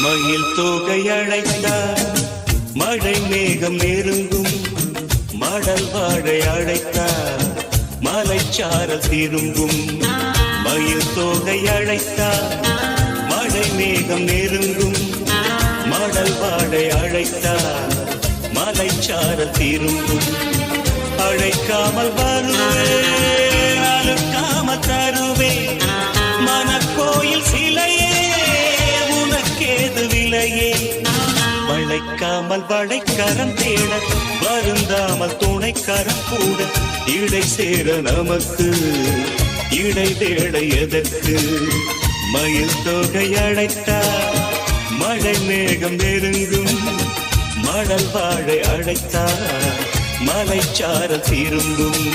மயில் தோகை அழைத்தார் மழை மேகம் நெருங்கும் மடல் வாழை அழைத்தார் மலைச்சாரல் திரும்பும் மயில் தோகை அழைத்தார் மழை மேகம் நெருங்கும் மடல் வாழை அழைத்தார் மலைச்சாரல் திரும்பும் அழைக்காமல் வருவேன் அழுக்காமல் தருவேன் மனக்கோயில் சிலையே உனக்கேது விலையே வளைக்காமல் வளைக்கரம் தேட வருந்தாமல் துணைக்கரம் கூட இடை சேர நமக்கு இடை தேட எதற்கு மயில் தொகை அழைத்தார் மழை மேகம் நெருங்கும் மணல் வாழை அழைத்தார் மலைச்சாரல் திரும்பும்